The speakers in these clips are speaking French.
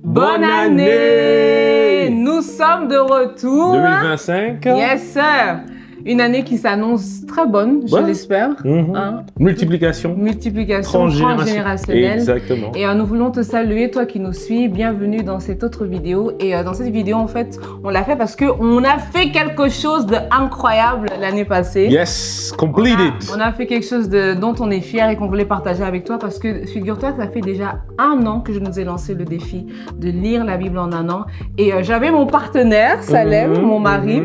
Bonne année! Nous sommes de retour. 2025. Yes, sir. Une année qui s'annonce très bonne, je l'espère. Hein? Multiplication. Multiplication transgénérationnelle. Exactement. Et nous voulons te saluer, toi qui nous suis. Bienvenue dans cette autre vidéo. Et dans cette vidéo, en fait, on l'a fait parce qu'on a fait quelque chose d'incroyable l'année passée. Yes, completed. On a fait quelque chose dont on est fier et qu'on voulait partager avec toi parce que, figure-toi, ça fait déjà 1 an que je nous ai lancé le défi de lire la Bible en 1 an. Et j'avais mon partenaire, Salem, mon mari,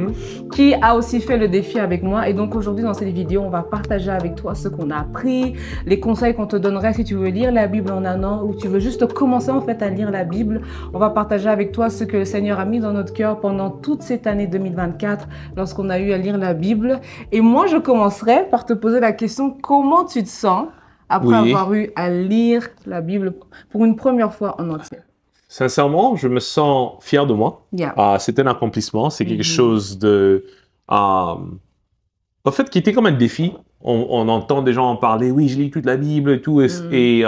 qui a aussi fait le défi avec moi. Et donc aujourd'hui, dans cette vidéo, on va partager avec toi ce qu'on a appris, les conseils qu'on te donnerait si tu veux lire la Bible en 1 an ou tu veux juste commencer en fait à lire la Bible. On va partager avec toi ce que le Seigneur a mis dans notre cœur pendant toute cette année 2024 lorsqu'on a eu à lire la Bible. Et moi, je commencerai par te poser la question, comment tu te sens après avoir eu à lire la Bible pour une première fois en entier? Sincèrement, je me sens fier de moi. C'est un accomplissement, c'est quelque chose de... en fait, qui était comme un défi. On entend des gens en parler, oui, je lis toute la Bible et tout. Et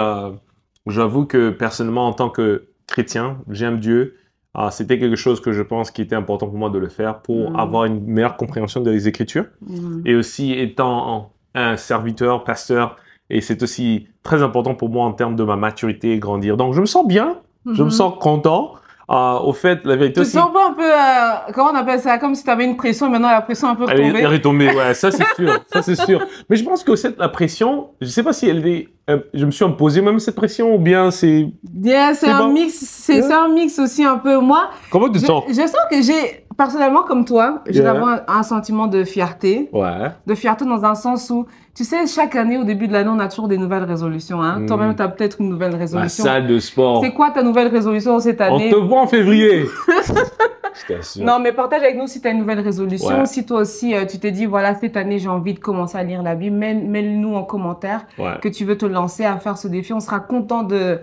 j'avoue que personnellement, en tant que chrétien, j'aime Dieu. C'était quelque chose que je pense qui était important pour moi de le faire pour avoir une meilleure compréhension des Écritures. Et aussi étant un serviteur, pasteur, et c'est aussi très important pour moi en termes de ma maturité et grandir. Donc, je me sens bien, je me sens content. Au fait, la vérité aussi... Tu te sens pas un peu, comment on appelle ça, comme si tu avais une pression et maintenant la pression est un peu retombée? Elle est retombée, ouais, ça c'est sûr, ça c'est sûr. Mais je pense que la pression, je sais pas si elle est... je me suis imposé même cette pression ou bien c'est... c'est un mix, c'est un mix aussi un peu. Moi, comment tu te sens? Je sens que j'ai, personnellement comme toi, j'ai d'abord un sentiment de fierté. De fierté dans un sens où, tu sais, chaque année, au début de l'année, on a toujours des nouvelles résolutions. Hein? Toi-même, tu as peut-être une nouvelle résolution. La salle de sport. C'est quoi ta nouvelle résolution cette année? On te voit en février. Je t'assure. Non, mais partage avec nous si tu as une nouvelle résolution. Si toi aussi, tu t'es dit, voilà, cette année, j'ai envie de commencer à lire la Bible, mets-le-nous en commentaire que tu veux te lancer à faire ce défi. On sera content de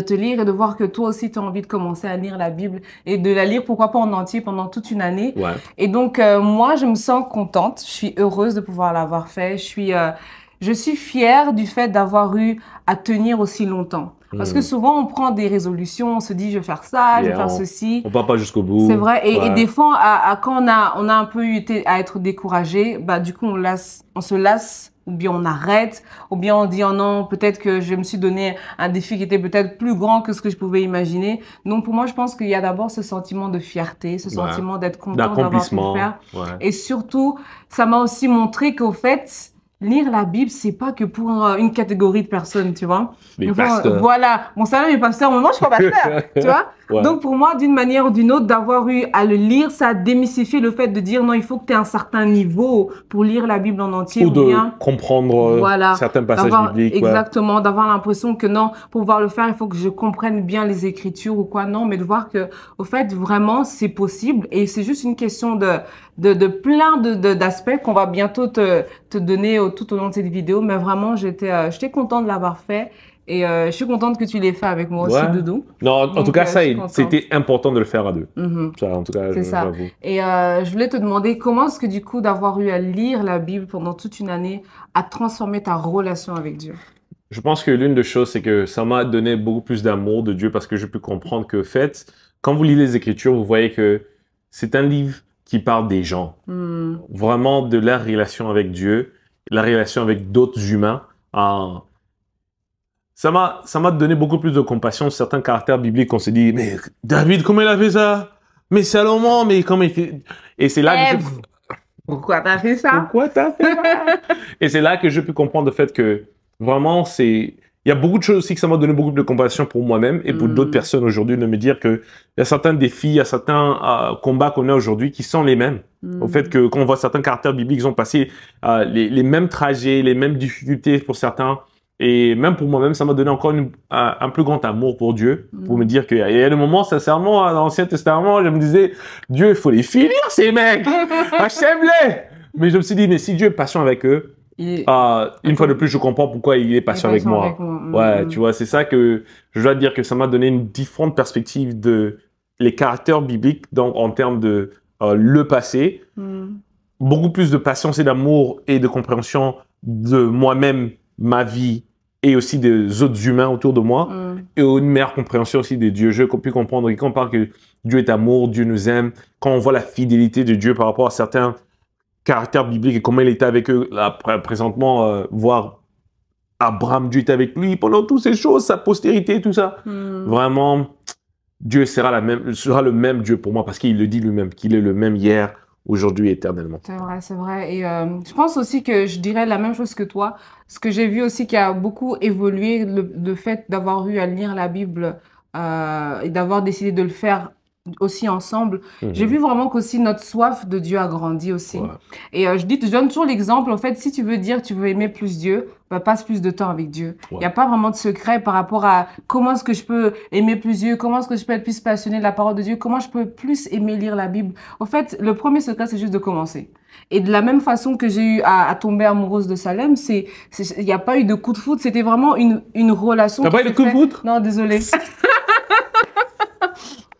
te lire et de voir que toi aussi, tu as envie de commencer à lire la Bible et de la lire, pourquoi pas en entier, pendant toute une année. Et donc, moi, je me sens contente. Je suis heureuse de pouvoir l'avoir fait. Je suis fière du fait d'avoir eu à tenir aussi longtemps. Parce que souvent, on prend des résolutions, on se dit, je vais faire ça, je vais faire ceci. On ne va pas jusqu'au bout. C'est vrai. Et des fois, quand on a un peu été à être découragé, bah, du coup, on se lasse, ou bien on arrête, ou bien on dit, oh non, peut-être que je me suis donné un défi qui était peut-être plus grand que ce que je pouvais imaginer. Donc, pour moi, je pense qu'il y a d'abord ce sentiment de fierté, ce sentiment d'être content d'avoir pu le faire. Et surtout, ça m'a aussi montré qu'au fait, lire la Bible, c'est pas que pour une catégorie de personnes, tu vois. Voilà. Mon salaire est pasteur, mais moi, je suis pas pasteur, tu vois. Donc, pour moi, d'une manière ou d'une autre, d'avoir eu à le lire, ça a démystifié le fait de dire non, il faut que tu aies un certain niveau pour lire la Bible en entier. Ou de comprendre certains passages bibliques. Exactement, d'avoir l'impression que non, pour pouvoir le faire, il faut que je comprenne bien les Écritures ou quoi. Non, mais de voir que, au fait, vraiment, c'est possible. Et c'est juste une question de plein d'aspects qu'on va bientôt te donner tout au long de cette vidéo. Mais vraiment, j'étais contente de l'avoir fait. Et je suis contente que tu l'aies fait avec moi aussi, Doudou. Non, en tout cas, c'était important de le faire à deux. Ça, en tout cas, c'est ça. Et je voulais te demander, comment est-ce que du coup, d'avoir eu à lire la Bible pendant toute une année, a transformé ta relation avec Dieu? Je pense que l'une des choses, c'est que ça m'a donné beaucoup plus d'amour de Dieu parce que j'ai pu comprendre que, en fait, quand vous lisez les Écritures, vous voyez que c'est un livre qui parle des gens. Vraiment de leur relation avec Dieu, la relation avec d'autres humains. Ça m'a donné beaucoup plus de compassion. Certains caractères bibliques, on s'est dit, mais David, comment il a fait ça? Mais Salomon, mais comment il fait? Et c'est là que pourquoi t'as fait ça? Pourquoi t'as fait ça? Et c'est là que je peux comprendre le fait que vraiment, il y a beaucoup de choses aussi que ça m'a donné beaucoup de compassion pour moi-même et pour d'autres personnes aujourd'hui, de me dire qu'il y a certains défis, il y a certains combats qu'on a aujourd'hui qui sont les mêmes. Au fait que quand on voit certains caractères bibliques, ils ont passé les mêmes trajets, les mêmes difficultés pour certains. Et même pour moi-même, ça m'a donné encore un plus grand amour pour Dieu, pour me dire qu'il y a des moments, sincèrement, dans l'Ancien Testament, je me disais, Dieu, il faut les finir, ces mecs, achève-les. Mais je me suis dit, mais si Dieu est patient avec eux, une fois de plus, je comprends pourquoi il est patient avec moi. Tu vois, c'est ça que je dois dire que ça m'a donné une différente perspective de les caractères bibliques, donc en termes de le passé, beaucoup plus de patience et d'amour et de compréhension de moi-même, ma vie et aussi des autres humains autour de moi. et une meilleure compréhension aussi de Dieu. J'ai pu comprendre que quand on parle que Dieu est amour, Dieu nous aime, quand on voit la fidélité de Dieu par rapport à certains caractères bibliques et comment il était avec eux, là, présentement, voir Abraham, Dieu était avec lui pendant toutes ces choses, sa postérité, tout ça. Vraiment, Dieu sera le même Dieu pour moi parce qu'il le dit lui-même, qu'il est le même hier, aujourd'hui, éternellement. C'est vrai, c'est vrai. Et je pense aussi que je dirais la même chose que toi. Ce que j'ai vu aussi qui a beaucoup évolué, le fait d'avoir eu à lire la Bible et d'avoir décidé de le faire aussi ensemble. J'ai vu vraiment qu'aussi notre soif de Dieu a grandi aussi. Ouais. Et je donne toujours l'exemple, en fait, si tu veux dire, tu veux aimer plus Dieu, bah, passe plus de temps avec Dieu. Il n'y a pas vraiment de secret par rapport à comment est-ce que je peux aimer plus Dieu, comment est-ce que je peux être plus passionné de la parole de Dieu, comment je peux plus aimer lire la Bible. En fait, le premier secret, c'est juste de commencer. Et de la même façon que j'ai eu à tomber amoureuse de Salem, il n'y a pas eu de coup de foudre, c'était vraiment une relation. T'as pas eu de coup de foudre? Non, désolé.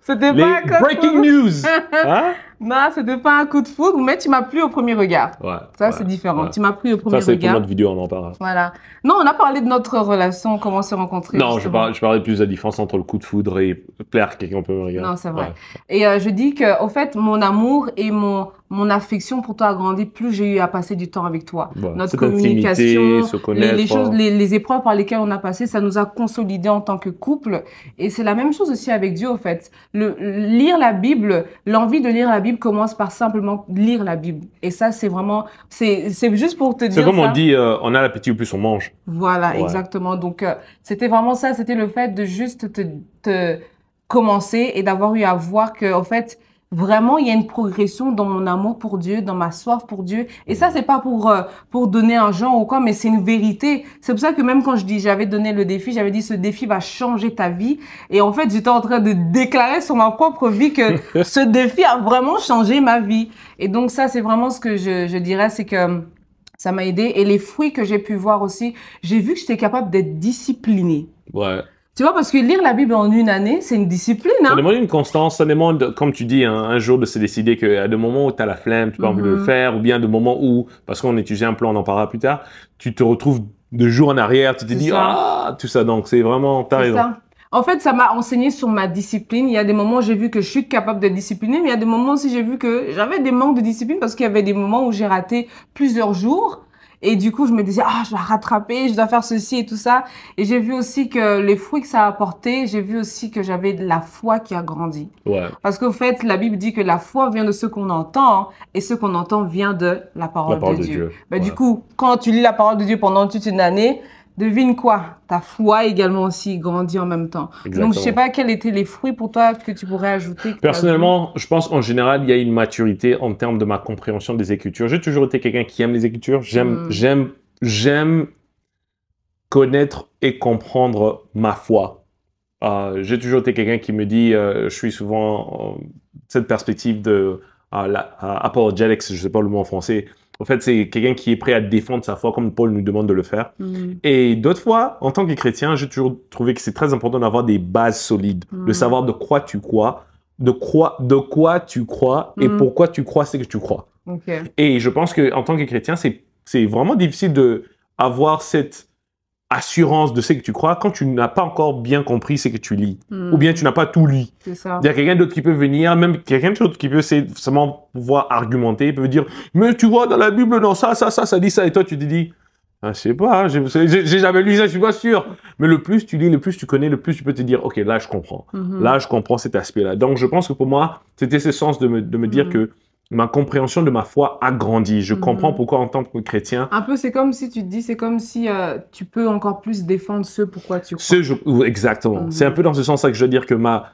C'était Les pas un coup de breaking foudre. news. Hein? Non, c'était pas un coup de foudre, mais tu m'as plu au premier regard. Ouais, Ça, c'est différent. ouais. Tu m'as plu au premier Ça, c'est pour regard. notre vidéo, on en parlera. Voilà. Non, on a parlé de notre relation, comment on s'est rencontrés. Non, justement. je parlais plus de la différence entre le coup de foudre et plaire à quelqu'un peut me regarder. Non, c'est vrai. Ouais. Et je dis que, au fait, mon amour et mon affection pour toi a grandi plus j'ai eu à passer du temps avec toi. Ouais. Notre Cette communication, intimité, se connaître, les choses, les épreuves par lesquelles on a passé, ça nous a consolidés en tant que couple. Et c'est la même chose aussi avec Dieu, au fait. Lire la Bible, l'envie de lire la Bible commence par simplement lire la Bible. Et ça, c'est vraiment, c'est juste pour te dire C'est comme ça. on dit, on a l'appétit au plus on mange. Voilà, Ouais. exactement. Donc, c'était vraiment ça. C'était le fait de juste te commencer et d'avoir eu à voir que, en fait, vraiment, il y a une progression dans mon amour pour Dieu, dans ma soif pour Dieu. Et ça, c'est pas pour donner un genre ou quoi, mais c'est une vérité. C'est pour ça que même quand j'avais donné le défi, j'avais dit ce défi va changer ta vie. Et en fait, j'étais en train de déclarer sur ma propre vie que ce défi a vraiment changé ma vie. Et donc, ça, c'est vraiment ce que je dirais, c'est que ça m'a aidé. Et les fruits que j'ai pu voir aussi, j'ai vu que j'étais capable d'être disciplinée. Ouais. Tu vois, parce que lire la Bible en une année, c'est une discipline, Ça hein? demande une constance, ça demande, comme tu dis, un jour de se décider qu'à des moments où tu as la flemme, tu n'as pas envie de le faire, ou bien de moments où, parce qu'on étudie un plan, on en parlera plus tard, tu te retrouves de jours en arrière, tu te dis, ah, tout ça. Donc, c'est vraiment, t'as raison. Ça. En fait, ça m'a enseigné sur ma discipline. Il y a des moments où j'ai vu que je suis capable de discipliner, mais il y a des moments aussi j'ai vu que j'avais des manques de discipline parce qu'il y avait des moments où j'ai raté plusieurs jours. Et du coup, je me disais, ah, je dois rattraper, je dois faire ceci et tout ça. Et j'ai vu aussi que les fruits que ça a apporté, j'ai vu aussi que j'avais de la foi qui a grandi. Ouais. Parce qu'au fait, la Bible dit que la foi vient de ce qu'on entend, et ce qu'on entend vient de la parole de Dieu. Ben, Ouais. Du coup, quand tu lis la parole de Dieu pendant toute une année, devine quoi? Ta foi également aussi grandit en même temps. Exactement. Donc, je sais pas quels étaient les fruits pour toi que tu pourrais ajouter. que Personnellement, je pense qu'en général, il y a une maturité en termes de ma compréhension des Écritures. J'ai toujours été quelqu'un qui aime les Écritures. J'aime connaître et comprendre ma foi. J'ai toujours été quelqu'un qui me dit, je suis souvent cette perspective de apologetics, je sais pas le mot en français. En fait, c'est quelqu'un qui est prêt à défendre sa foi comme Paul nous demande de le faire. Et d'autres fois, en tant que chrétien, j'ai toujours trouvé que c'est très important d'avoir des bases solides, de savoir de quoi tu crois, de quoi tu crois et pourquoi tu crois ce que tu crois. Okay. Et je pense que en tant que chrétien, c'est vraiment difficile de avoir cette assurance de ce que tu crois quand tu n'as pas encore bien compris ce que tu lis. Ou bien tu n'as pas tout lu. C'est ça. Il y a quelqu'un d'autre qui peut venir, même quelqu'un d'autre qui peut seulement pouvoir argumenter, peut dire, mais tu vois, dans la Bible, non, ça dit ça. Et toi, tu te dis, ah, je sais pas, j'ai jamais lu ça, je suis pas sûr. Mais le plus tu lis, le plus tu connais, le plus tu peux te dire, ok, là, je comprends. Là, je comprends cet aspect-là. Donc, je pense que pour moi, c'était ce sens de me dire que ma compréhension de ma foi a grandi. Je comprends pourquoi, en tant que chrétien... Un peu, c'est comme si tu te dis, c'est comme si tu peux encore plus défendre ce pourquoi tu crois. Exactement. C'est un peu dans ce sens-là que je veux dire que ma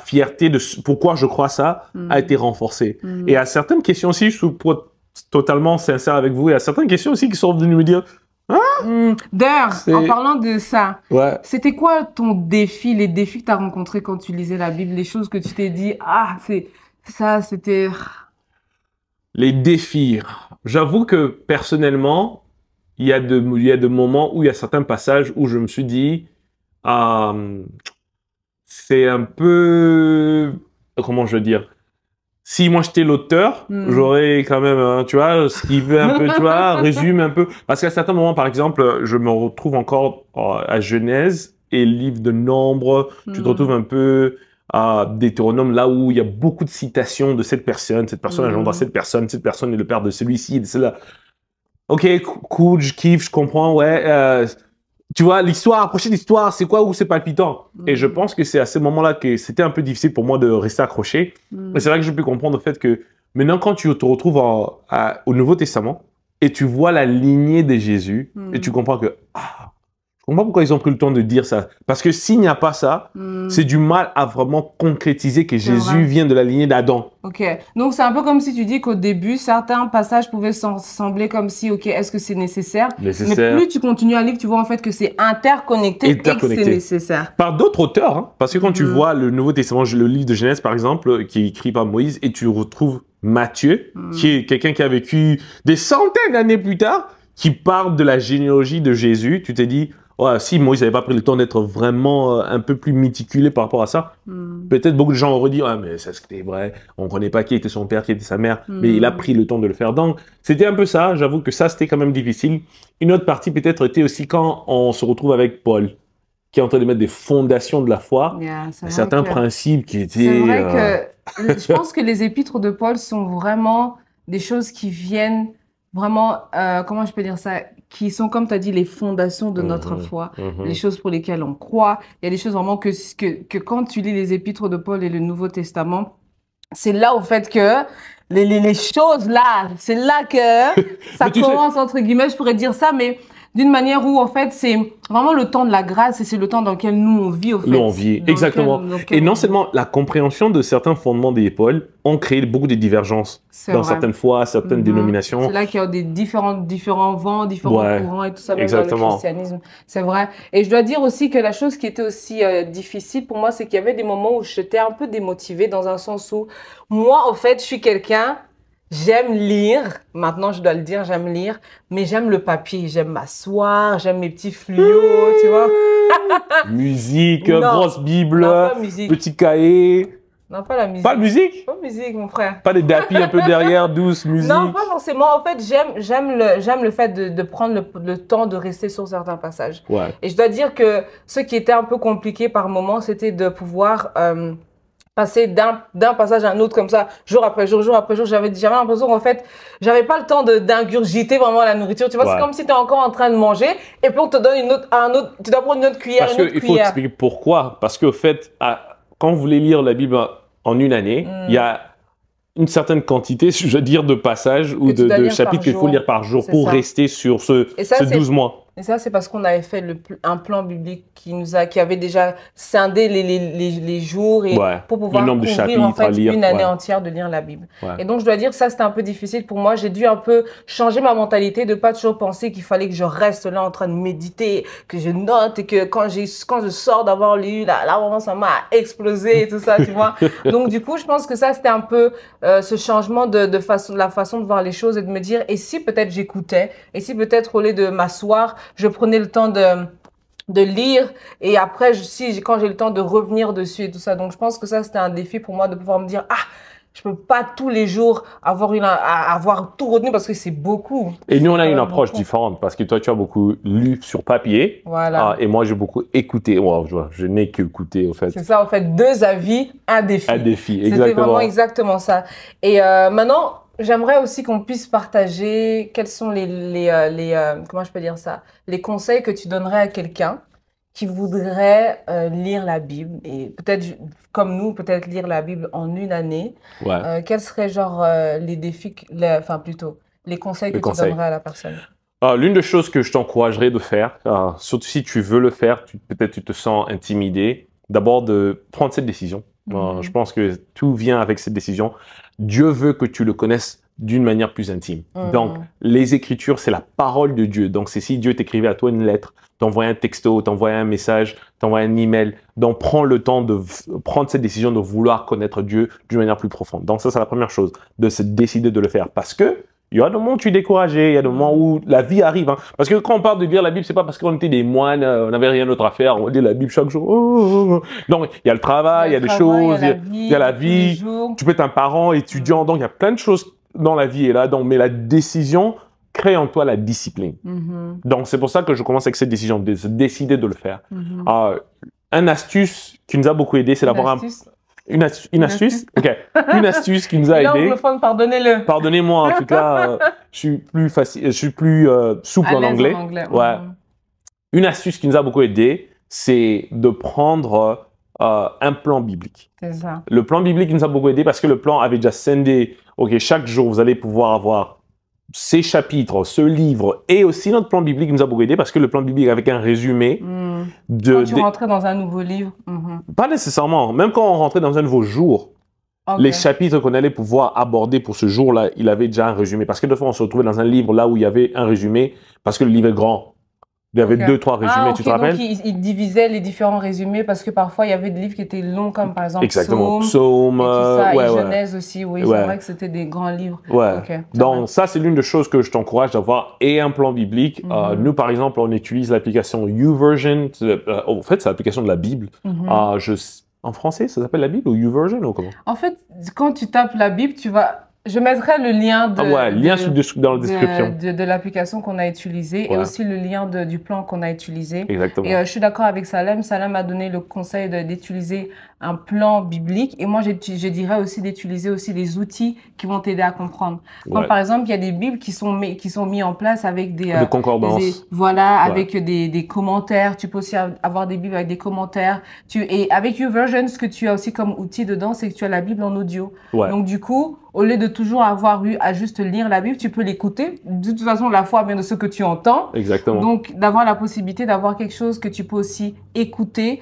fierté de pourquoi je crois ça a été renforcée. Et à certaines questions aussi, je suis totalement sincère avec vous, et à certaines questions aussi qui sont venues me dire... D'ailleurs, en parlant de ça, ouais. C'était quoi ton défi, les défis que tu as rencontrés quand tu lisais la Bible, les choses que tu t'es dit, ah, c'était... Les défis. J'avoue que personnellement, il y a de moments où il y a certains passages où je me suis dit, c'est un peu, comment je veux dire, si moi j'étais l'auteur, j'aurais quand même, tu vois, ce qui veut un peu, tu vois, résume un peu. Parce qu'à certains moments, par exemple, je me retrouve encore à Genèse et le livre de Nombres. Tu te retrouves un peu à Deutéronome, là où il y a beaucoup de citations de cette personne engendre cette personne est le père de celui-ci et de cela. Ok, cool, je kiffe, je comprends, ouais. Tu vois, l'histoire, approcher l'histoire, c'est quoi où c'est palpitant. Et je pense que c'est à ce moment-là que c'était un peu difficile pour moi de rester accroché. Mais c'est vrai que je peux comprendre le fait que maintenant, quand tu te retrouves au Nouveau Testament et tu vois la lignée de Jésus, et tu comprends que, je comprends pourquoi ils ont pris le temps de dire ça. Parce que s'il n'y a pas ça, c'est du mal à vraiment concrétiser que Jésus vient de la lignée d'Adam. Ok. Donc, c'est un peu comme si tu dis qu'au début, certains passages pouvaient sembler comme si, ok, est-ce que c'est nécessaire? Mais plus tu continues à lire, tu vois en fait que c'est interconnecté et que c'est nécessaire. Par d'autres auteurs, hein, parce que quand tu vois le Nouveau Testament, le livre de Genèse par exemple, qui est écrit par Moïse, et tu retrouves Matthieu, qui est quelqu'un qui a vécu des centaines d'années plus tard, qui parle de la généalogie de Jésus, tu t'es dit, ouais, si Moïse n'avait pas pris le temps d'être vraiment un peu plus méticuleux par rapport à ça, peut-être beaucoup de gens auraient dit, mais ça c'était vrai, on ne connaît pas qui était son père, qui était sa mère, mais il a pris le temps de le faire. Donc, c'était un peu ça, j'avoue que ça, c'était quand même difficile. Une autre partie peut-être était aussi quand on se retrouve avec Paul, qui est en train de mettre des fondations de la foi, certains principes qui étaient... C'est vrai que je pense que les épîtres de Paul sont vraiment des choses qui viennent vraiment, comment je peux dire ça, qui sont, comme tu as dit, les fondations de notre foi, les choses pour lesquelles on croit. Il y a des choses vraiment que quand tu lis les épîtres de Paul et le Nouveau Testament, c'est là, au fait, que les choses là, c'est là que ça commence, entre guillemets, je pourrais dire ça, mais d'une manière où, en fait, c'est vraiment le temps de la grâce et c'est le temps dans lequel nous, on vit, au fait. Nous, on vit, exactement. Et non seulement la compréhension de certains fondements des Paul ont créé beaucoup de divergences dans certaines fois, certaines dénominations. C'est là qu'il y a des différents vents, différents courants et tout ça, même dans le christianisme. C'est vrai. Et je dois dire aussi que la chose qui était aussi difficile pour moi, c'est qu'il y avait des moments où j'étais un peu démotivée dans un sens où moi, en fait, je suis quelqu'un... J'aime lire, maintenant je dois le dire, j'aime lire, mais j'aime le papier, j'aime m'asseoir, j'aime mes petits fluos, tu vois. Musique, grosse Bible, petit cahier. Non, pas la musique. Pas de musique? Pas de musique, mon frère. Pas des dapis un peu derrière, douce musique? Non, pas forcément. En fait, j'aime le fait de prendre le temps de rester sur certains passages. Ouais. Et je dois dire que ce qui était un peu compliqué par moment, c'était de pouvoir... passer d'un passage à un autre comme ça, jour après jour, jour après jour. J'avais l'impression qu'en fait, j'avais pas le temps d'ingurgiter vraiment la nourriture. Tu vois, c'est comme si tu es encore en train de manger et puis on te donne tu dois prendre une autre cuillère, Parce qu'il faut expliquer pourquoi. Parce qu'au fait, quand vous voulez lire la Bible en une année, il y a une certaine quantité, je veux dire, de passages ou de chapitres qu'il faut lire par jour pour rester sur ce 12 mois. Et ça, c'est parce qu'on avait fait un plan biblique qui avait déjà scindé les jours et pour pouvoir couvrir en fait une année entière de lire la Bible. Et donc, je dois dire que ça, c'était un peu difficile pour moi. J'ai dû un peu changer ma mentalité de pas toujours penser qu'il fallait que je reste là en train de méditer, que je note et que quand je sors d'avoir lu, là, vraiment, ça m'a explosé et tout ça, tu vois. Donc, du coup, je pense que ça, c'était un peu ce changement de la façon de voir les choses et de me dire, et si peut-être j'écoutais, et si peut-être au lieu de m'asseoir, je prenais le temps de lire et après, quand j'ai le temps de revenir dessus et tout ça. Donc, je pense que ça, c'était un défi pour moi de pouvoir me dire, je peux pas tous les jours avoir tout retenu parce que c'est beaucoup. Et nous, on a une approche différente parce que toi, tu as beaucoup lu sur papier. Voilà. Et moi, j'ai beaucoup écouté. Wow, je n'ai qu'écouté, au fait. C'est ça, en fait, 2 avis, un défi. Un défi, exactement. C'était vraiment exactement ça. Et maintenant, j'aimerais aussi qu'on puisse partager quels sont comment je peux dire ça, les conseils que tu donnerais à quelqu'un qui voudrait lire la Bible et peut-être comme nous, peut-être lire la Bible en une année. Quels seraient genre les défis, enfin plutôt les conseils que tu donnerais à la personne? L'une des choses que je t'encouragerais de faire, surtout si tu veux le faire, peut-être tu te sens intimidé, d'abord de prendre cette décision. Je pense que tout vient avec cette décision. Dieu veut que tu le connaisses d'une manière plus intime. Donc, les Écritures, c'est la parole de Dieu. Donc, c'est si Dieu t'écrivait à toi une lettre, t'envoyait un texto, t'envoyait un message, t'envoyait un email. Donc, prends le temps de prendre cette décision de vouloir connaître Dieu d'une manière plus profonde. Donc, ça, c'est la première chose, de se décider de le faire. Parce que il y a des moments où tu es découragé, il y a des moments où la vie arrive. Parce que quand on parle de lire la Bible, c'est pas parce qu'on était des moines, on n'avait rien d'autre à faire, on lit la Bible chaque jour. Donc, il y a le travail, il y a des choses, il y a la vie. Tu peux être un parent, étudiant, donc il y a plein de choses dans la vie. Et là, donc, mais la décision crée en toi la discipline. Donc, c'est pour ça que je commence avec cette décision, de décider de le faire. Une astuce qui nous a beaucoup aidé, c'est d'avoir une astuce? OK. Une astuce qui nous a aidé. L'anglophone, pardonnez-le. Pardonnez-moi, en tout cas, je suis plus souple en anglais. Ouais. Une astuce qui nous a beaucoup aidé, c'est de prendre un plan biblique. C'est ça. Le plan biblique nous a beaucoup aidé parce que le plan avait déjà scindé, OK, chaque jour, vous allez pouvoir avoir ces chapitres, ce livre, et aussi notre plan biblique nous a beaucoup aidé parce que le plan biblique avec un résumé Quand tu rentrais dans un nouveau livre. Pas nécessairement. Même quand on rentrait dans un nouveau jour, les chapitres qu'on allait pouvoir aborder pour ce jour-là, il avait déjà un résumé. Parce que des fois, on se retrouvait dans un livre là où il y avait un résumé parce que le livre est grand. Il y avait 2-3 résumés, tu te rappelles? Donc, il divisait les différents résumés parce que parfois, il y avait des livres qui étaient longs, comme par exemple Exactement. Psaume, et tout ça, et Genèse aussi. Oui, c'est vrai que c'était des grands livres. Donc, ça, c'est l'une des choses que je t'encourage d'avoir et un plan biblique. Nous, par exemple, on utilise l'application YouVersion. En fait, c'est l'application de la Bible. En français, ça s'appelle la Bible ou YouVersion ou comment? En fait, quand tu tapes la Bible, tu vas... Je mettrai le lien dans la description de l'application qu'on a utilisée et aussi le lien du plan qu'on a utilisé. Exactement. Et je suis d'accord avec Salem. Salem a donné le conseil d'utiliser un plan biblique. Et moi, je dirais aussi d'utiliser aussi des outils qui vont t'aider à comprendre. Comme par exemple, il y a des Bibles qui sont mis en place avec des concordances. Avec des commentaires. Tu peux aussi avoir des Bibles avec des commentaires. Et avec YouVersion, ce que tu as aussi comme outil dedans, c'est que tu as la Bible en audio. Donc du coup, au lieu de toujours avoir eu à juste lire la Bible, tu peux l'écouter. De toute façon, la foi vient de ce que tu entends. Exactement. Donc, d'avoir la possibilité d'avoir quelque chose que tu peux aussi écouter.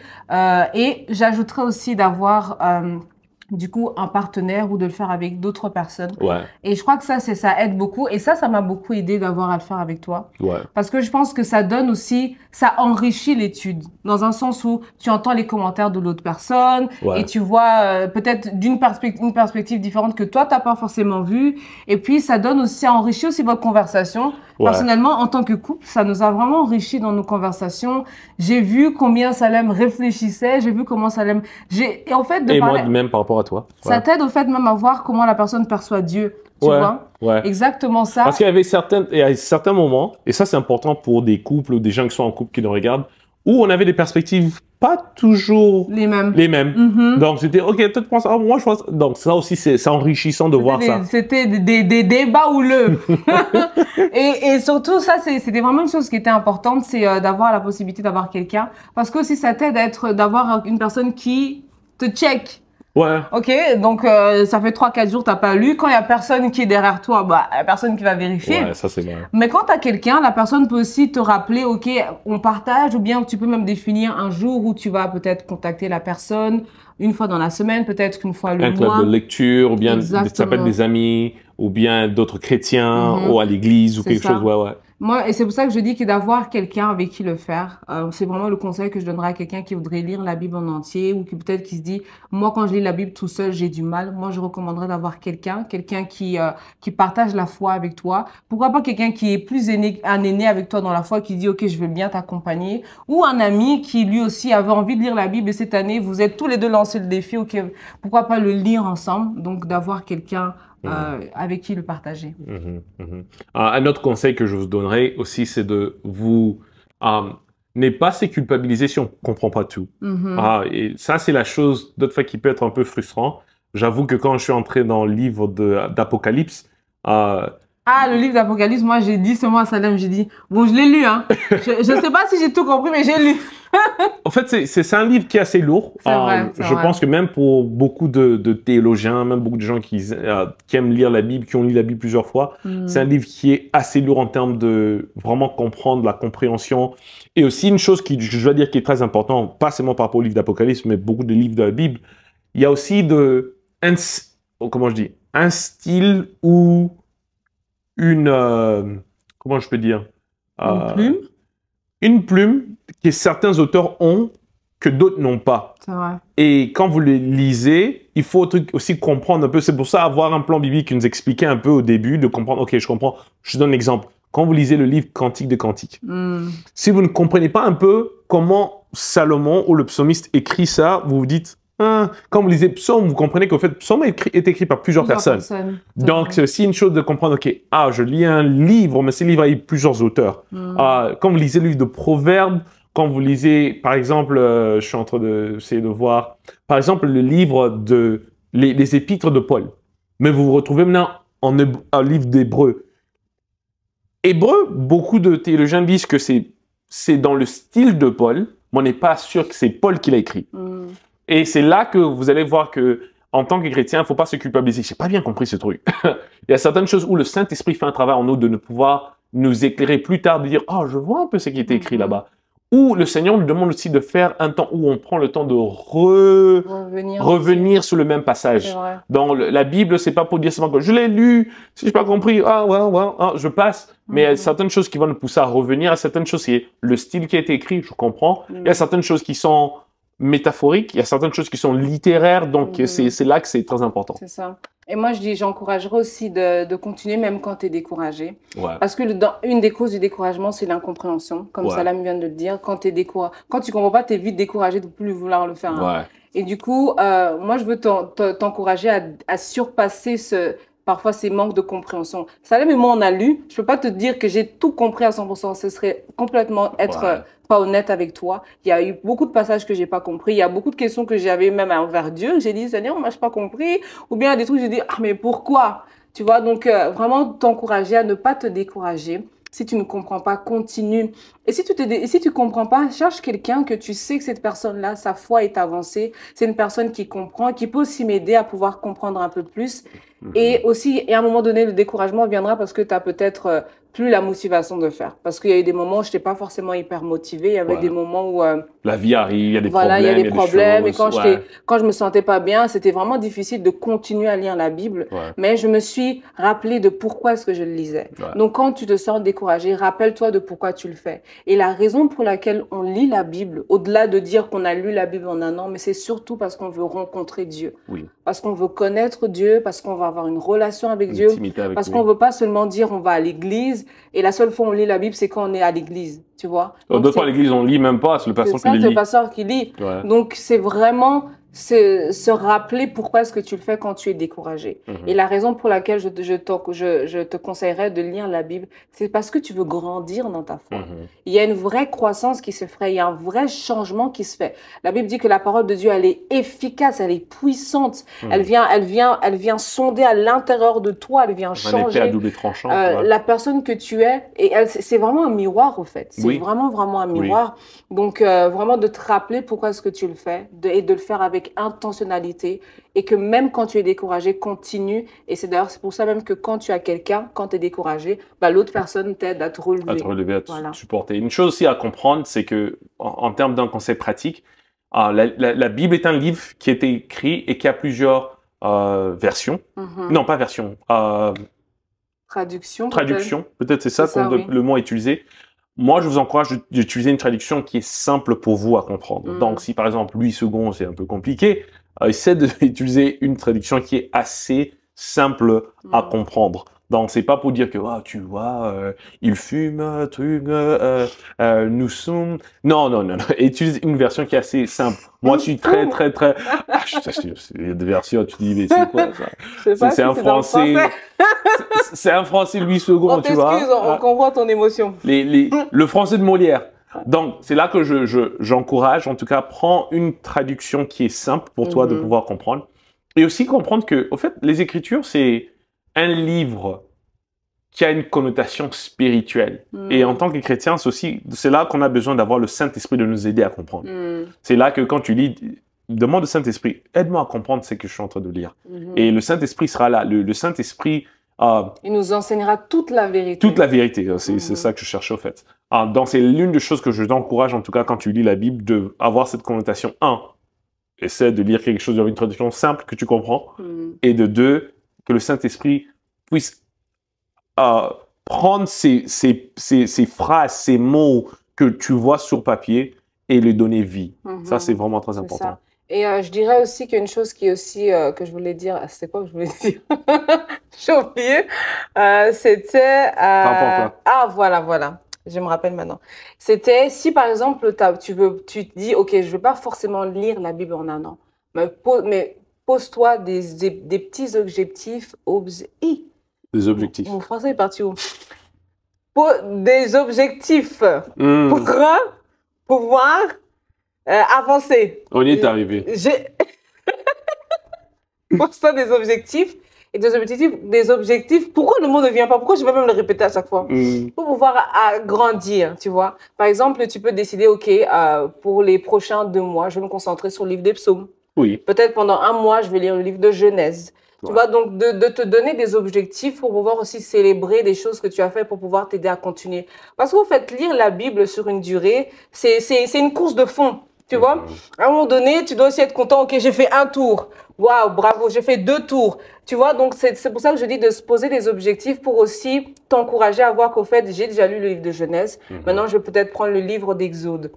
Et j'ajouterais aussi d'avoir... du coup, un partenaire ou de le faire avec d'autres personnes. Et je crois que ça aide beaucoup. Et ça m'a beaucoup aidé d'avoir à le faire avec toi. Parce que je pense que ça donne aussi, ça enrichit l'étude. Dans un sens où tu entends les commentaires de l'autre personne et tu vois peut-être une perspective différente que toi, tu n'as pas forcément vue. Et puis, ça donne aussi, ça enrichit aussi votre conversation. Personnellement, en tant que couple, ça nous a vraiment enrichi dans nos conversations. J'ai vu combien Salem réfléchissait. J'ai vu comment Salem... Et en fait, moi, même par rapport à toi. Ça t'aide au fait même à voir comment la personne perçoit Dieu. Tu vois? Exactement ça. Parce qu'il y a certains moments, et ça c'est important pour des couples ou des gens qui sont en couple qui nous regardent, où on avait des perspectives pas toujours les mêmes. Donc c'était, OK, toi tu penses, moi je pense... Donc ça aussi, c'est enrichissant de voir ça. C'était des débats houleux. et surtout, ça, c'était vraiment une chose qui était importante, c'est d'avoir la possibilité d'avoir quelqu'un. Parce que aussi, ça t'aide d'avoir une personne qui te check. OK, donc ça fait 3-4 jours, t'as pas lu. Quand il y a personne qui est derrière toi, bah, il y a personne qui va vérifier. Ça c'est vrai. Mais quand t'as quelqu'un, la personne peut aussi te rappeler, OK, on partage, ou bien tu peux même définir un jour où tu vas peut-être contacter la personne, une fois dans la semaine, peut-être une fois le mois. Un club de lecture, ou bien ça peut être des amis, ou bien d'autres chrétiens, ou à l'église, ou quelque chose. Moi, et c'est pour ça que je dis que d'avoir quelqu'un avec qui le faire, c'est vraiment le conseil que je donnerais à quelqu'un qui voudrait lire la Bible en entier ou qui peut-être qui se dit, moi, quand je lis la Bible tout seul, j'ai du mal. Moi, je recommanderais d'avoir quelqu'un qui partage la foi avec toi. Pourquoi pas quelqu'un qui est un aîné avec toi dans la foi, qui dit, OK, je veux bien t'accompagner. Ou un ami qui, lui aussi, avait envie de lire la Bible et cette année, vous êtes tous les deux lancés le défi, OK, pourquoi pas le lire ensemble? Donc, d'avoir quelqu'un avec qui le partager. Un autre conseil que je vous donnerai aussi, c'est de vous ne pas se culpabiliser si on ne comprend pas tout. Et ça, c'est la chose, d'autres fois, qui peut être un peu frustrant. J'avoue que quand je suis entré dans le livre d'Apocalypse... le livre d'Apocalypse, moi, j'ai dit ce mois à Salem, j'ai dit, bon, je l'ai lu, hein. Je sais pas si j'ai tout compris, mais j'ai lu. En fait, c'est un livre qui est assez lourd. Je pense que même pour beaucoup de théologiens, même beaucoup de gens qui aiment lire la Bible, qui ont lu la Bible plusieurs fois, c'est un livre qui est assez lourd en termes de vraiment comprendre la compréhension. Et aussi une chose qui, je dois dire, qui est très importante, pas seulement par rapport au livre d'Apocalypse, mais beaucoup de livres de la Bible, il y a aussi un style ou comment je peux dire? Une plume? Une plume que certains auteurs ont que d'autres n'ont pas. C'est vrai. Et quand vous les lisez, il faut aussi comprendre un peu. C'est pour ça avoir un plan biblique qui nous expliquait un peu au début, de comprendre, OK, je comprends. Je te donne un exemple. Quand vous lisez le livre Cantique des Cantiques, si vous ne comprenez pas un peu comment Salomon ou le psalmiste écrit ça, vous vous dites, Quand vous lisez Psaume, vous comprenez qu'en fait, Psaume est écrit par plusieurs personnes. Donc, c'est aussi une chose de comprendre, OK, je lis un livre, mais ce livre a eu plusieurs auteurs. Quand vous lisez le livre de Proverbes, quand vous lisez, par exemple, je suis en train d'essayer de voir, par exemple, le livre les épîtres de Paul. Mais vous vous retrouvez maintenant en livre d'Hébreu. Hébreu, beaucoup de théologiens disent que c'est dans le style de Paul, mais on n'est pas sûr que c'est Paul qui l'a écrit. Et c'est là que vous allez voir que, en tant que chrétien, il ne faut pas se culpabiliser. Je n'ai pas bien compris ce truc. Il y a certaines choses où le Saint-Esprit fait un travail en nous de ne pouvoir nous éclairer plus tard, de dire « je vois un peu ce qui était écrit là-bas ». Ou le Seigneur nous demande aussi de faire un temps où on prend le temps de revenir sur le même passage. Dans la Bible, c'est pas pour dire seulement que je l'ai lu, si je n'ai pas compris, je passe. Mais il y a certaines choses qui vont nous pousser à revenir, il y a certaines choses, c'est le style qui a été écrit, je comprends. Il y a certaines choses qui sont métaphoriques, il y a certaines choses qui sont littéraires, donc c'est là que c'est très important. C'est ça. Et moi, j'encouragerais aussi de continuer même quand tu es découragé. Parce que une des causes du découragement, c'est l'incompréhension, comme Salam vient de le dire. Quand tu comprends pas, tu es vite découragé de plus vouloir le faire. Et du coup, moi, je veux t'encourager à surpasser parfois ces manques de compréhension. Salam et moi, on a lu. Je peux pas te dire que j'ai tout compris à 100%. Ce serait complètement être pas honnête avec toi. Il y a eu beaucoup de passages que j'ai pas compris. Il y a beaucoup de questions que j'avais même envers Dieu. J'ai dit, Seigneur, moi, je n'ai pas compris. Ou bien il y a des trucs, j'ai dit, mais pourquoi? Tu vois, donc vraiment t'encourager à ne pas te décourager. Si tu ne comprends pas, continue. Et si tu comprends pas, cherche quelqu'un que tu sais que cette personne-là, sa foi est avancée. C'est une personne qui comprend, qui peut aussi m'aider à pouvoir comprendre un peu plus. Et aussi, à un moment donné, le découragement viendra parce que tu as peut-être plus la motivation de faire. Parce qu'il y a eu des moments où je n'étais pas forcément hyper motivée. Il y avait des moments où... la vie arrive, il y a des problèmes. Il y a des problèmes. Et quand je me sentais pas bien, c'était vraiment difficile de continuer à lire la Bible. Mais je me suis rappelé de pourquoi est-ce que je le lisais. Donc, quand tu te sens découragé, rappelle-toi de pourquoi tu le fais. Et la raison pour laquelle on lit la Bible, au-delà de dire qu'on a lu la Bible en un an, mais c'est surtout parce qu'on veut rencontrer Dieu. Parce qu'on veut connaître Dieu, parce qu'on va avoir une relation avec Dieu, parce qu'on veut pas seulement dire on va à l'église et la seule fois où on lit la Bible, c'est quand on est à l'église, tu vois. D'autres fois à l'église, on lit même pas, c'est le pasteur qui lit. C'est le pasteur qui lit. Donc, c'est vraiment se rappeler pourquoi est-ce que tu le fais quand tu es découragé. Et la raison pour laquelle je te conseillerais de lire la Bible, c'est parce que tu veux grandir dans ta foi. Il y a une vraie croissance qui se ferait, il y a un vrai changement qui se fait. La Bible dit que la parole de Dieu, elle est efficace, elle est puissante. Elle vient sonder à l'intérieur de toi, elle vient changer à double tranchant, la personne que tu es. Et c'est vraiment un miroir, au fait. C'est vraiment un miroir. Donc, vraiment de te rappeler pourquoi est-ce que tu le fais et de le faire avec intentionnalité et que même quand tu es découragé, continue. Et c'est pour ça même que quand tu as quelqu'un, quand tu es découragé, l'autre personne t'aide à te relever. À te relever, à te supporter. Une chose aussi à comprendre, c'est que en termes d'un conseil pratique, la Bible est un livre qui a été écrit et qui a plusieurs versions. Non, pas versions. Traduction. Peut-être c'est ça, le mot utilisé. Moi, je vous encourage d'utiliser une traduction qui est simple pour vous à comprendre. Donc, si par exemple, Louis II, c'est un peu compliqué, essaie d'utiliser une traduction qui est assez simple à comprendre. Donc, c'est pas pour dire que, tu vois, il fume, nous sommes... Non. Utilise une version qui est assez simple. Moi, je suis très... Il y a des versions, tu dis, mais c'est quoi ça? C'est un français... C'est un français Louis II, tu vois. On comprend ton émotion. Le français de Molière. Donc, c'est là que j'encourage, en tout cas, prends une traduction qui est simple pour toi de pouvoir comprendre. Et aussi comprendre que, au fait, les Écritures, c'est un livre qui a une connotation spirituelle. Et en tant que chrétien, c'est là qu'on a besoin d'avoir le Saint-Esprit de nous aider à comprendre. C'est là que quand tu lis, demande au Saint-Esprit, aide-moi à comprendre ce que je suis en train de lire. Et le Saint-Esprit sera là. Le Saint-Esprit... il nous enseignera toute la vérité. Toute la vérité, c'est ça que je cherchais au fait. Donc c'est l'une des choses que je t'encourage, en tout cas quand tu lis la Bible, d'avoir cette connotation. 1, essaie de lire quelque chose avec une traduction simple que tu comprends. Et de 2, que le Saint-Esprit puisse prendre ces phrases, ces mots que tu vois sur papier et les donner vie. Ça, c'est vraiment très important. Ça. Et je dirais aussi qu'il y a une chose qui est aussi, que je voulais dire, c'était quoi que je voulais dire? J'ai oublié. C'était... voilà. Je me rappelle maintenant. C'était, si par exemple, tu te dis, OK, je ne vais pas forcément lire la Bible en un an, Mais pose-toi des petits objectifs. Des objectifs. Mon français est parti où? Des objectifs Hmm. pour pouvoir avancer. On y est arrivé. Pose-toi des objectifs. Et des objectifs. Pourquoi le mot ne vient pas? Pourquoi je vais même le répéter à chaque fois? Hmm. Pour pouvoir grandir, tu vois. Par exemple, tu peux décider, OK, pour les prochains 2 mois, je vais me concentrer sur le livre des psaumes. Oui. Peut-être pendant 1 mois, je vais lire le livre de Genèse. Ouais. Tu vois, donc de te donner des objectifs pour pouvoir aussi célébrer des choses que tu as fait pour pouvoir t'aider à continuer. Parce qu'en fait, lire la Bible sur une durée, c'est une course de fond. Tu vois, à un moment donné, tu dois aussi être content. OK, j'ai fait 1 tour. Waouh, bravo, j'ai fait 2 tours. Tu vois, donc c'est pour ça que je dis de se poser des objectifs pour aussi t'encourager à voir qu'au fait, j'ai déjà lu le livre de Genèse. Maintenant, je vais peut-être prendre le livre d'Exode.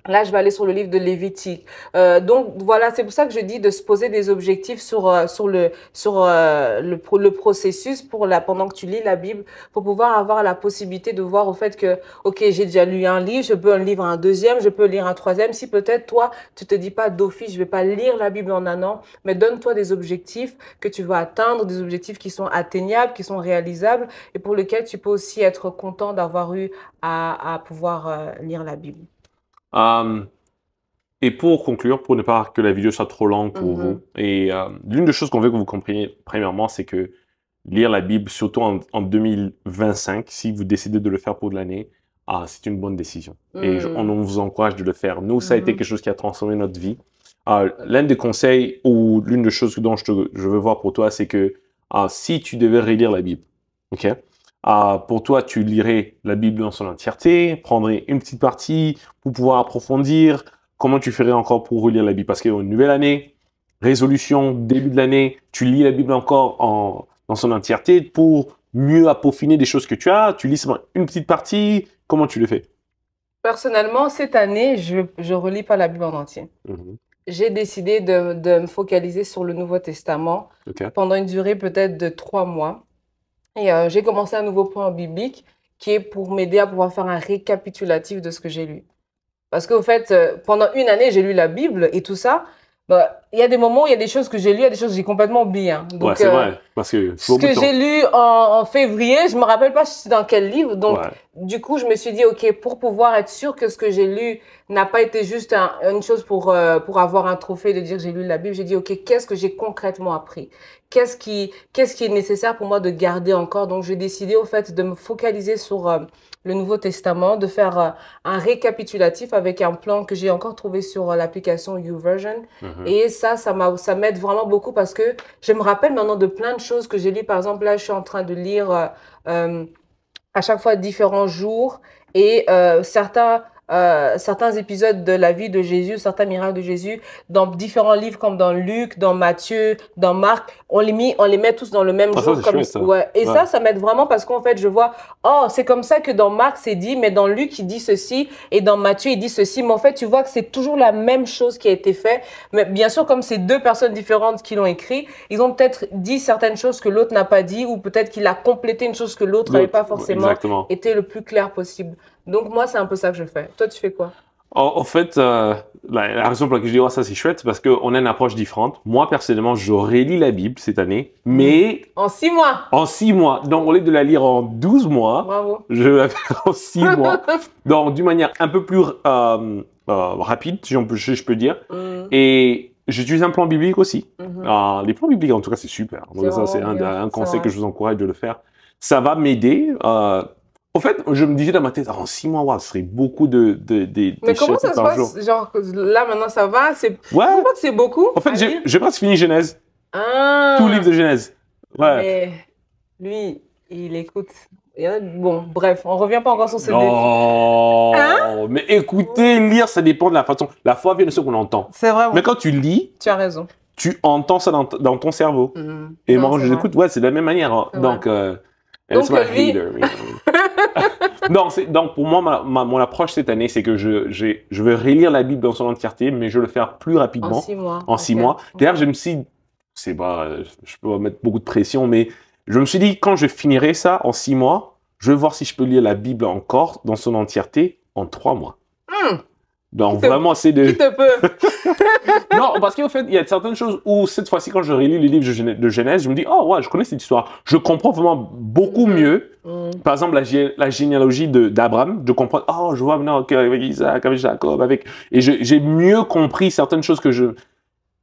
Là, je vais aller sur le livre de Lévitique. Donc, voilà, c'est pour ça que je dis de se poser des objectifs sur le processus pendant que tu lis la Bible, pour pouvoir avoir la possibilité de voir au fait que, OK, j'ai déjà lu un livre, je peux en lire un deuxième, je peux lire un troisième. Si peut-être, toi, tu te dis pas d'office, je vais pas lire la Bible en 1 an, mais donne-toi des objectifs que tu vas atteindre, des objectifs qui sont atteignables, qui sont réalisables et pour lesquels tu peux aussi être content d'avoir eu à pouvoir lire la Bible. Et pour conclure, pour ne pas que la vidéo soit trop longue pour vous, et l'une des choses qu'on veut que vous compreniez, premièrement, c'est que lire la Bible, surtout en 2025, si vous décidez de le faire pour de l'année, c'est une bonne décision. Et on vous encourage de le faire. Nous, ça a été quelque chose qui a transformé notre vie. L'un des conseils ou l'une des choses dont je veux voir pour toi, c'est que si tu devais relire la Bible, ok, pour toi, tu lirais la Bible dans son entièreté, prendrais une petite partie pour pouvoir approfondir. Comment tu ferais encore pour relire la Bible? Parce qu'il y a une nouvelle année, résolution, début de l'année, tu lis la Bible encore dans son entièreté pour mieux peaufiner des choses que tu as. Tu lis seulement une petite partie. Comment tu le fais? Personnellement, cette année, je relis pas la Bible en entier. J'ai décidé de me focaliser sur le Nouveau Testament pendant une durée peut-être de 3 mois. Et j'ai commencé un nouveau point biblique qui est pour m'aider à pouvoir faire un récapitulatif de ce que j'ai lu. Parce qu'au fait, pendant une année, j'ai lu la Bible et tout ça. Bah, il y a des moments où il y a des choses que j'ai lues, il y a des choses que j'ai complètement oubliées. Hein. Donc, ouais, c'est vrai. Parce que ce que j'ai lu en février, je me rappelle pas dans quel livre. Donc, du coup, je me suis dit, OK, pour pouvoir être sûr que ce que j'ai lu n'a pas été juste une chose pour avoir un trophée de dire que j'ai lu la Bible, j'ai dit, OK, qu'est-ce que j'ai concrètement appris? Qu'est-ce qui est nécessaire pour moi de garder encore? Donc, j'ai décidé, au fait, de me focaliser sur le Nouveau Testament, de faire un récapitulatif avec un plan que j'ai encore trouvé sur l'application YouVersion. Et ça m'aide vraiment beaucoup parce que je me rappelle maintenant de plein de choses que j'ai lues. Par exemple, là, je suis en train de lire à chaque fois différents jours et certains épisodes de la vie de Jésus, certains miracles de Jésus, dans différents livres comme dans Luc, dans Matthieu, dans Marc, on les met tous dans le même jour. Ça, chouette, ça. Ouais. Et ça m'aide vraiment parce qu'en fait, je vois, c'est comme ça que dans Marc, c'est dit, mais dans Luc, il dit ceci, et dans Matthieu, il dit ceci. Mais en fait, tu vois que c'est toujours la même chose qui a été faite. Mais bien sûr, comme c'est 2 personnes différentes qui l'ont écrit, ils ont peut-être dit certaines choses que l'autre n'a pas dit, ou peut-être qu'il a complété une chose que l'autre n'avait pas forcément été le plus clair possible. Donc, moi, c'est un peu ça que je fais. Toi, tu fais quoi? En fait, la raison pour laquelle je dis ça, c'est chouette, c'est parce qu'on a une approche différente. Moi, personnellement, je relis la Bible cette année, mais... En 6 mois. En 6 mois. Donc, au lieu de la lire en 12 mois, bravo, je la fais en 6 mois. Donc, d'une manière un peu plus rapide, si je peux dire. Et j'utilise un plan biblique aussi. Les plans bibliques, en tout cas, c'est super. Donc, ça, c'est un conseil que je vous encourage de le faire. Ça va m'aider. En fait, je me disais dans ma tête, en 6 mois, ce serait beaucoup de mais comment ça se passe? Genre, là, maintenant, ça va? Je crois que c'est beaucoup. En fait, j'ai presque fini Genèse. Tout le livre de Genèse. Ouais. Mais lui, il écoute. Bon, bref, on revient pas encore sur ce défi. Non, mais écouter, lire, ça dépend de la façon. La foi vient de ce qu'on entend. C'est vrai. Mais quand tu lis, tu as raison. Tu entends ça dans ton cerveau. Et moi, quand je l'écoute, c'est de la même manière. Hein. Donc lui... donc, pour moi, mon approche cette année, c'est que je vais relire la Bible dans son entièreté, mais je vais le faire plus rapidement. En 6 mois. D'ailleurs, je me suis dit, je peux mettre beaucoup de pression, mais je me suis dit, quand je finirai ça en 6 mois, je vais voir si je peux lire la Bible encore dans son entièreté en 3 mois. Donc, vraiment, c'est de... Qui te peut? Non, parce qu'en fait, il y a certaines choses où, cette fois-ci, quand je relis les livres de Genèse, je me dis, oh, ouais, je connais cette histoire. Je comprends vraiment beaucoup mieux. Par exemple, la généalogie d'Abraham. Je comprends, oh, je vois maintenant avec Isaac, avec Jacob, avec... Et j'ai mieux compris certaines choses que je...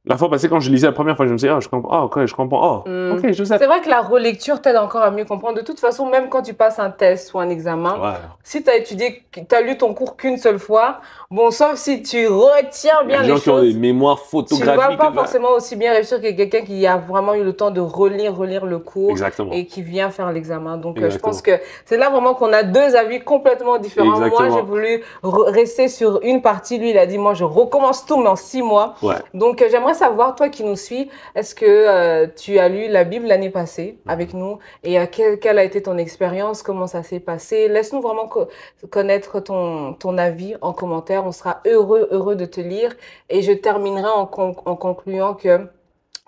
La fois passée, quand je lisais la première fois, je me disais, oh, je comprends, oh, ok, je comprends, oh, ok, je sais. C'est vrai que la relecture t'aide encore à mieux comprendre. De toute façon, même quand tu passes un test ou un examen, si tu as étudié, tu as lu ton cours qu'une seule fois, bon, sauf si tu retiens bien les choses. Qui ont des mémoires photographiques. Tu ne vas pas forcément aussi bien réussir que quelqu'un qui a vraiment eu le temps de relire le cours. Exactement. Et qui vient faire l'examen. Donc, je pense que c'est là vraiment qu'on a deux avis complètement différents. Exactement. Moi, j'ai voulu rester sur une partie. Lui, il a dit, moi, je recommence tout, mais en 6 mois. Ouais. Donc, j'aimerais savoir, toi qui nous suis, est-ce que tu as lu la Bible l'année passée avec nous et quelle a été ton expérience, comment ça s'est passé? Laisse-nous vraiment connaître ton avis en commentaire. On sera heureux de te lire. Et je terminerai en concluant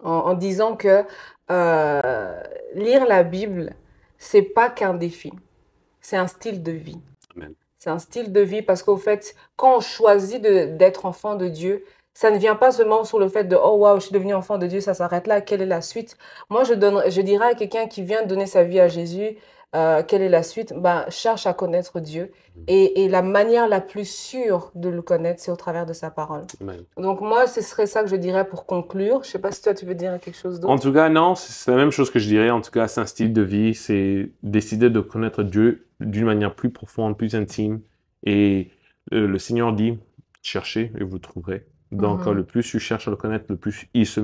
en disant que lire la Bible, c'est pas qu'un défi, c'est un style de vie. C'est un style de vie parce qu'au fait, quand on choisit d'être enfant de Dieu, ça ne vient pas seulement sur le fait de « Oh, waouh, je suis devenu enfant de Dieu, ça s'arrête là, quelle est la suite ?» Moi, je dirais à quelqu'un qui vient de donner sa vie à Jésus, quelle est la suite? Ben, cherche à connaître Dieu. Et la manière la plus sûre de le connaître, c'est au travers de sa parole. Amen. Donc moi, ce serait ça que je dirais pour conclure. Je ne sais pas si toi, tu veux dire quelque chose d'autre. En tout cas, non, c'est la même chose que je dirais. En tout cas, c'est un style de vie. C'est décider de connaître Dieu d'une manière plus profonde, plus intime. Et le Seigneur dit, cherchez et vous trouverez. Donc, le plus tu cherches à le connaître, le plus il se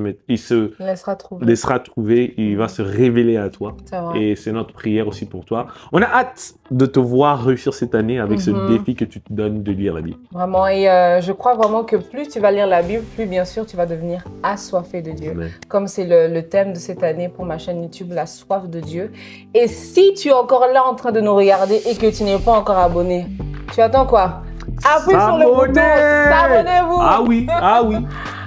laissera trouver, il va se révéler à toi. Et c'est notre prière aussi pour toi. On a hâte de te voir réussir cette année avec ce défi que tu te donnes de lire la Bible. Vraiment, et je crois vraiment que plus tu vas lire la Bible, plus bien sûr tu vas devenir assoiffé de Dieu. Amen. Comme c'est le thème de cette année pour ma chaîne YouTube, la soif de Dieu. Et si tu es encore là en train de nous regarder et que tu n'es pas encore abonné, tu attends quoi? Appuie sur le bouton, abonnez-vous. Ah oui, ah oui.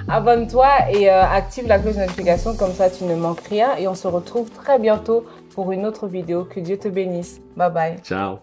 Abonne-toi et active la cloche de notification, comme ça tu ne manques rien. Et on se retrouve très bientôt pour une autre vidéo. Que Dieu te bénisse. Bye bye. Ciao.